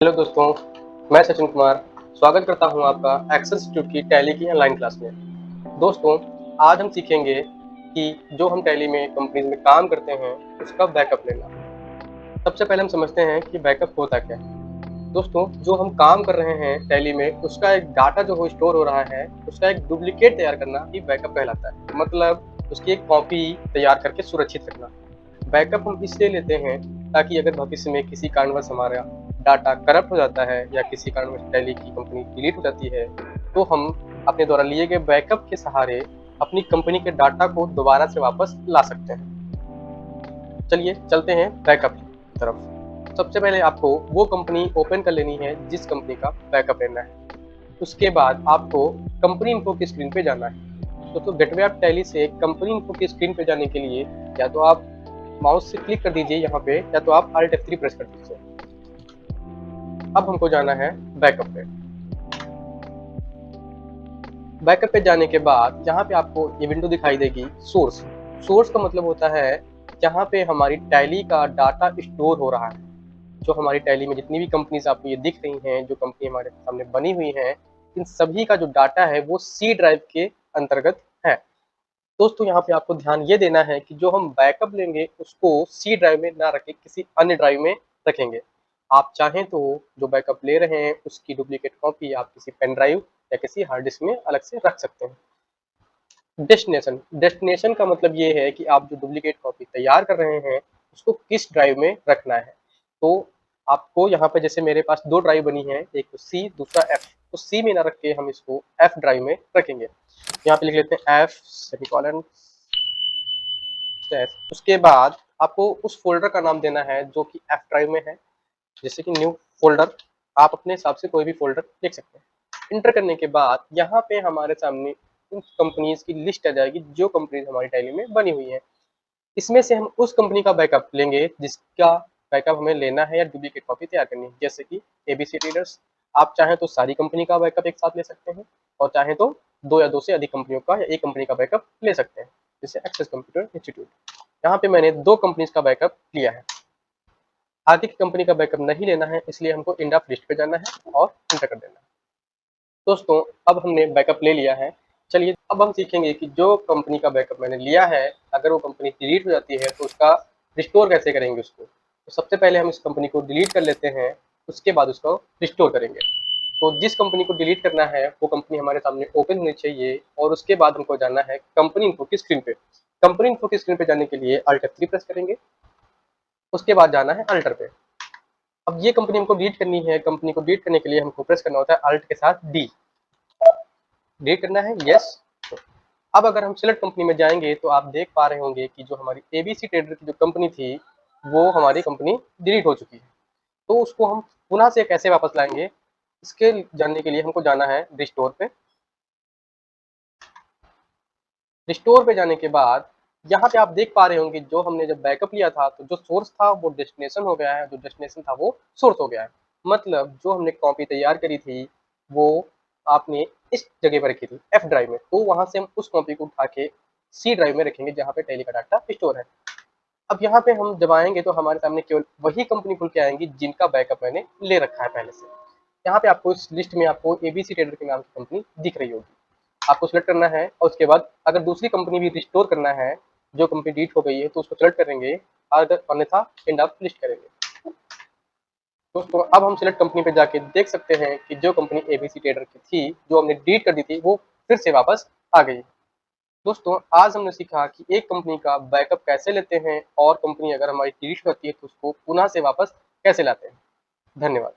Hello दोस्तों, मैं सचिन कुमार स्वागत करता हूं आपका एक्सेल इंस्टीट्यूट की टैली की ऑनलाइन क्लास में। दोस्तों, आज हम सीखेंगे कि जो हम टैली में कंपनीज में काम करते हैं उसका बैकअप लेना। सबसे पहले हम समझते हैं कि बैकअप होता क्या है। दोस्तों, जो हम काम कर रहे हैं टैली में उसका एक डाटा जो स्टोर हो रहा है उसका एक डुप्लीकेट तैयार करना ही बैकअप कहलाता है। मतलब उसकी एक कॉपी तैयार करके सुरक्षित रखना। बैकअप हम इसलिए लेते हैं ताकि अगर भविष्य में किसी कारणवश हमारा डाटा करप्ट हो जाता है या किसी कारणवश टैली की कंपनी डिलीट हो जाती है तो हम अपने द्वारा लिए गए बैकअप के सहारे अपनी कंपनी के डाटा को दोबारा से वापस ला सकते हैं। चलिए चलते हैं बैकअप की तरफ। सबसे पहले आपको वो कंपनी ओपन कर लेनी है जिस कंपनी का बैकअप लेना है। उसके बाद आपको कंपनी इन्फो की स्क्रीन पे जाना है। तो गेटवे ऑफ टैली से कंपनी इन्फो की स्क्रीन पे जाने के लिए या तो आप माउस से क्लिक कर दीजिए यहाँ पे या तो आप Alt F3 प्रेस कर दीजिए। अब हमको जाना है बैकअप पे। बैकअप पे जाने के बाद यहाँ पे आपको ये विंडो दिखाई देगी सोर्स। सोर्स का मतलब होता है जहाँ पे हमारी टैली का डाटा स्टोर हो रहा है। जो हमारी टैली में जितनी भी कंपनीज आपको ये दिख रही हैं, जो कंपनी हमारे सामने बनी हुई हैं, इन सभी का जो डाटा है वो सी ड्राइव के अंतर्गत है। दोस्तों, यहाँ पे आपको ध्यान ये देना है कि जो हम बैकअप लेंगे उसको सी ड्राइव में ना रखें, किसी अन्य ड्राइव में रखेंगे। आप चाहें तो जो बैकअप ले रहे हैं उसकी डुप्लीकेट कॉपी आप किसी पेन ड्राइव या किसी हार्ड डिस्क में अलग से रख सकते हैं। डेस्टिनेशन डेस्टिनेशन का मतलब ये है कि आप जो डुप्लीकेट कॉपी तैयार कर रहे हैं उसको किस ड्राइव में रखना है। तो आपको यहाँ पे जैसे मेरे पास दो ड्राइव बनी है, एक तो सी दूसरा एफ। तो सी में ना रख के हम इसको एफ ड्राइव में रखेंगे। यहाँ पे लिख लेते हैं एफ सेमीकोलन स्लैश। उसके बाद आपको उस फोल्डर का नाम देना है जो कि एफ ड्राइव में है, जैसे कि न्यू फोल्डर। आप अपने हिसाब से कोई भी फोल्डर लिख सकते हैं। इंटर करने के बाद यहाँ पे हमारे सामने उन कंपनीज की लिस्ट आ जाएगी जो कंपनीज हमारी टैली में बनी हुई है। इसमें से हम उस कंपनी का बैकअप लेंगे जिसका बैकअप हमें लेना है या डुप्लीकेट कॉपी तैयार करनी है, जैसे कि एबीसी ट्रेडर्स। आप चाहें तो सारी कंपनी का बैकअप एक साथ ले सकते हैं और चाहें तो दो या दो से अधिक कंपनियों का या एक कंपनी का बैकअप ले सकते हैं, जैसे एक्सेस कंप्यूटर इंस्टीट्यूट। यहाँ पे मैंने दो कंपनीज का बैकअप लिया है। आगे की कंपनी का बैकअप नहीं लेना है, इसलिए हमको इंड ऑफ लिस्ट पे जाना है और इंटर कर देना है। दोस्तों, अब हमने बैकअप ले लिया है। चलिए अब हम सीखेंगे कि जो कंपनी का बैकअप मैंने लिया है अगर वो कंपनी डिलीट हो जाती है तो उसका रिस्टोर कैसे करेंगे उसको। तो सबसे पहले हम इस कंपनी को डिलीट कर लेते हैं, उसके बाद उसको रिस्टोर करेंगे। तो जिस कंपनी को डिलीट करना है वो कंपनी हमारे सामने ओपन होनी चाहिए और उसके बाद हमको जाना है कंपनी इन्फो की स्क्रीन पे। कंपनी इन्फो की स्क्रीन पे जाने के लिए Alt F3 प्रेस करेंगे। उसके बाद जाना है अल्टर पे। अब ये कंपनी हमको डिलीट करनी है। कंपनी को डिलीट करने के लिए हमको प्रेस करना होता है अल्ट के साथ डी। डिलीट करना है, यस। अब अगर हम सिलेक्ट कंपनी में जाएंगे तो आप देख पा रहे होंगे कि जो हमारी एबीसी ट्रेडर की जो कंपनी थी वो हमारी कंपनी डिलीट हो चुकी है। तो उसको हम पुनः से कैसे वापस लाएंगे, इसके जानने के लिए हमको जाना है रिस्टोर पे। रिस्टोर पे जाने के बाद यहाँ पे आप देख पा रहे होंगे जो हमने जब बैकअप लिया था तो जो सोर्स था वो डेस्टिनेशन हो गया है, जो डेस्टिनेशन था वो सोर्स हो गया है। मतलब जो हमने कॉपी तैयार करी थी वो आपने इस जगह पर रखी थी एफ ड्राइव में, तो वहां से हम उस कॉपी को उठा के सी ड्राइव में रखेंगे जहाँ पे टैली का डाटा स्टोर है। अब यहाँ पे हम जब आएंगे तो हमारे सामने केवल वही कंपनी खुल के आएंगी जिनका बैकअप मैंने ले रखा है पहले से। यहाँ पे आपको इस लिस्ट में आपको एबीसी ट्रेडर के नाम की कंपनी दिख रही होगी। आपको सेलेक्ट करना है और उसके बाद अगर दूसरी कंपनी भी रिस्टोर करना है, जो कंपनी डिलीट हो गई है, तो उसको सेलेक्ट करेंगे, अगर अन्यथा एंड ऑफ लिस्ट करेंगे। दोस्तों, अब हम सिलेक्ट कंपनी पे जाके देख सकते हैं कि जो कंपनी एबीसी ट्रेडर की थी जो हमने डिलीट कर दी थी वो फिर से वापस आ गई। दोस्तों, आज हमने सीखा कि एक कंपनी का बैकअप कैसे लेते हैं और कंपनी अगर हमारी डिलीट होती है तो उसको पुनः से वापस कैसे लाते हैं। धन्यवाद।